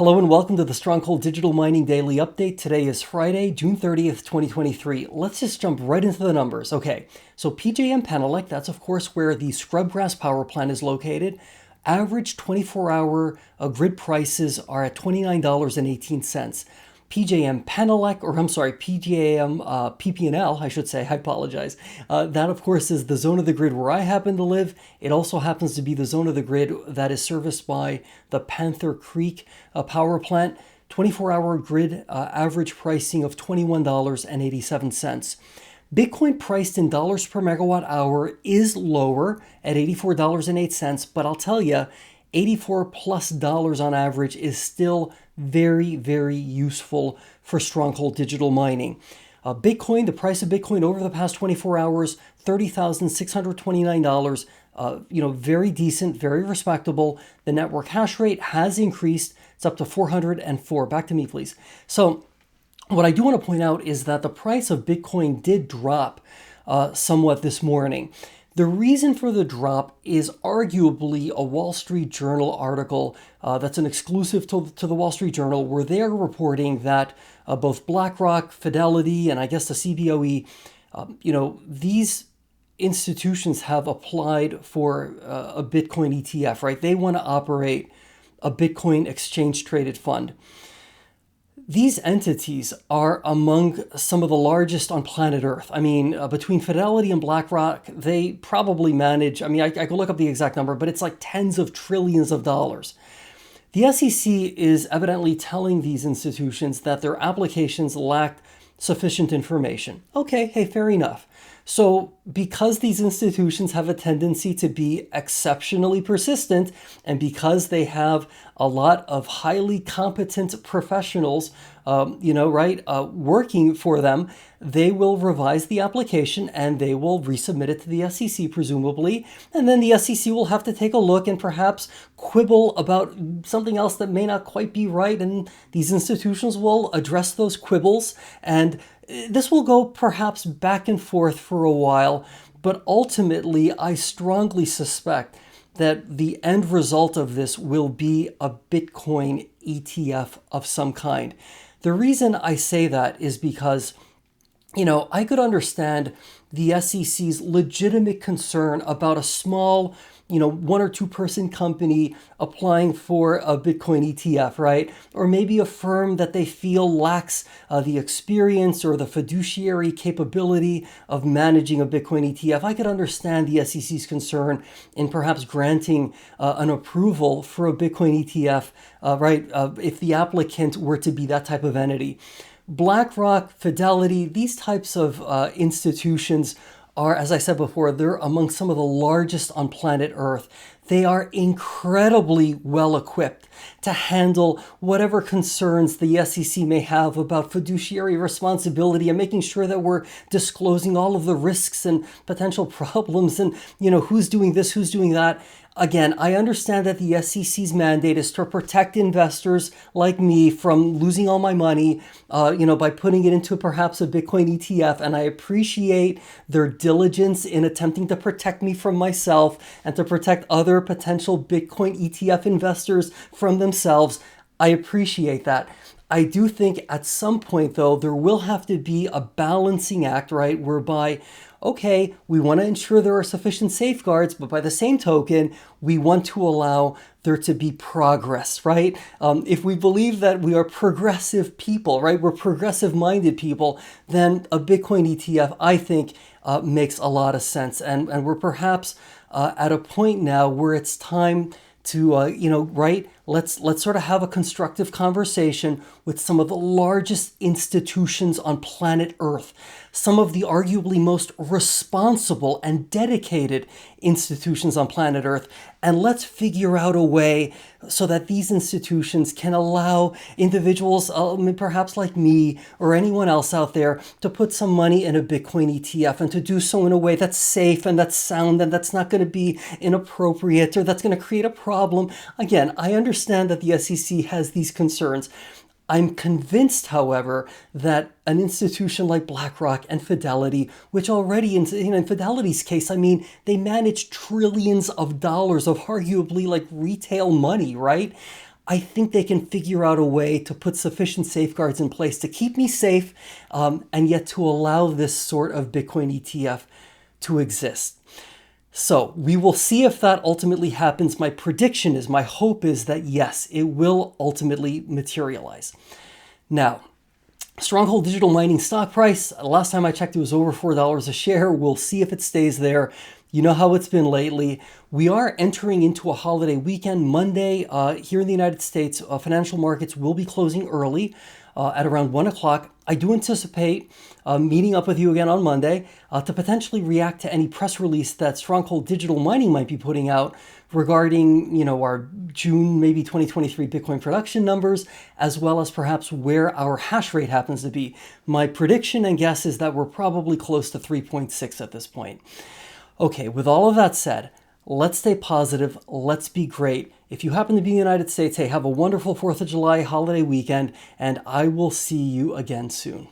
Hello and welcome to the Stronghold Digital Mining Daily Update. Today is Friday, June 30th, 2023. Let's just jump right into the numbers. Okay, so PJM Penelec, that's of course where the Scrubgrass power plant is located. Average 24-hour grid prices are at $29.18. PJM Penelec, or I'm sorry, PJM PP&L, I should say, I apologize. That, of course, is the zone of the grid where I happen to live. It also happens to be the zone of the grid that is serviced by the Panther Creek power plant. 24-hour grid average pricing of $21.87. Bitcoin priced in dollars per megawatt hour is lower at $84.08, but I'll tell you, $84+ on average is still very, very useful for Stronghold Digital Mining. Bitcoin, the price of Bitcoin over the past 24 hours, $30,629. Very decent, very respectable. The network hash rate has increased. It's up to 404. Back to me, please. So what I do want to point out is that the price of Bitcoin did drop somewhat this morning. The reason for the drop is arguably a Wall Street Journal article that's an exclusive to the Wall Street Journal, where they're reporting that both BlackRock, Fidelity, and I guess the CBOE, these institutions have applied for a Bitcoin ETF, right? They want to operate a Bitcoin exchange traded fund. These entities are among some of the largest on planet Earth. I mean, between Fidelity and BlackRock, they probably manage, I could look up the exact number, but it's like tens of trillions of dollars. The SEC is evidently telling these institutions that their applications lacked sufficient information. Okay, hey, fair enough. So because these institutions have a tendency to be exceptionally persistent, and because they have a lot of highly competent professionals, working for them, they will revise the application and they will resubmit it to the SEC, presumably. And then the SEC will have to take a look and perhaps quibble about something else that may not quite be right. And these institutions will address those quibbles. And this will go perhaps back and forth for a while. But ultimately, I strongly suspect that the end result of this will be a Bitcoin ETF of some kind. The reason I say that is because, I could understand the SEC's legitimate concern about a small, one or two person company applying for a Bitcoin ETF, right? Or maybe a firm that they feel lacks the experience or the fiduciary capability of managing a Bitcoin ETF. I could understand the SEC's concern in perhaps granting an approval for a Bitcoin ETF, if the applicant were to be that type of entity. BlackRock, Fidelity, these types of institutions are, as I said before, they're among some of the largest on planet Earth. They are incredibly well equipped to handle whatever concerns the SEC may have about fiduciary responsibility and making sure that we're disclosing all of the risks and potential problems and, who's doing this, who's doing that. Again, I understand that the SEC's mandate is to protect investors like me from losing all my money, by putting it into perhaps a Bitcoin ETF. And I appreciate their diligence in attempting to protect me from myself and to protect other potential Bitcoin ETF investors from themselves. I appreciate that. I do think at some point, though, there will have to be a balancing act, right, whereby, okay, we want to ensure there are sufficient safeguards, but by the same token, we want to allow there to be progress, right? If we believe that we are progressive people, right, we're progressive-minded people, then a Bitcoin ETF, I think, makes a lot of sense. And we're perhaps at a point now where it's time to, let's sort of have a constructive conversation with some of the largest institutions on planet Earth, some of the arguably most responsible and dedicated institutions on planet Earth, and let's figure out a way so that these institutions can allow individuals, perhaps like me or anyone else out there, to put some money in a Bitcoin ETF and to do so in a way that's safe and that's sound and that's not going to be inappropriate or that's going to create a problem. Again, I understand that the SEC has these concerns. I'm convinced, however, that an institution like BlackRock and Fidelity, which already, in Fidelity's case, they manage trillions of dollars of arguably like retail money, right? I think they can figure out a way to put sufficient safeguards in place to keep me safe, and yet to allow this sort of Bitcoin ETF to exist. So we will see if that ultimately happens. My prediction is, my hope is that yes, it will ultimately materialize. Now, Stronghold Digital Mining stock price, last time I checked, it was over $4 a share. We'll see if it stays there. You know how it's been lately. We are entering into a holiday weekend. Monday, here in the United States, financial markets will be closing early at around 1 o'clock. I do anticipate meeting up with you again on Monday to potentially react to any press release that Stronghold Digital Mining might be putting out regarding, our June, maybe 2023 Bitcoin production numbers, as well as perhaps where our hash rate happens to be. My prediction and guess is that we're probably close to 3.6 at this point. Okay, with all of that said, let's stay positive. Let's be great. If you happen to be in the United States, hey, have a wonderful 4th of July holiday weekend, and I will see you again soon.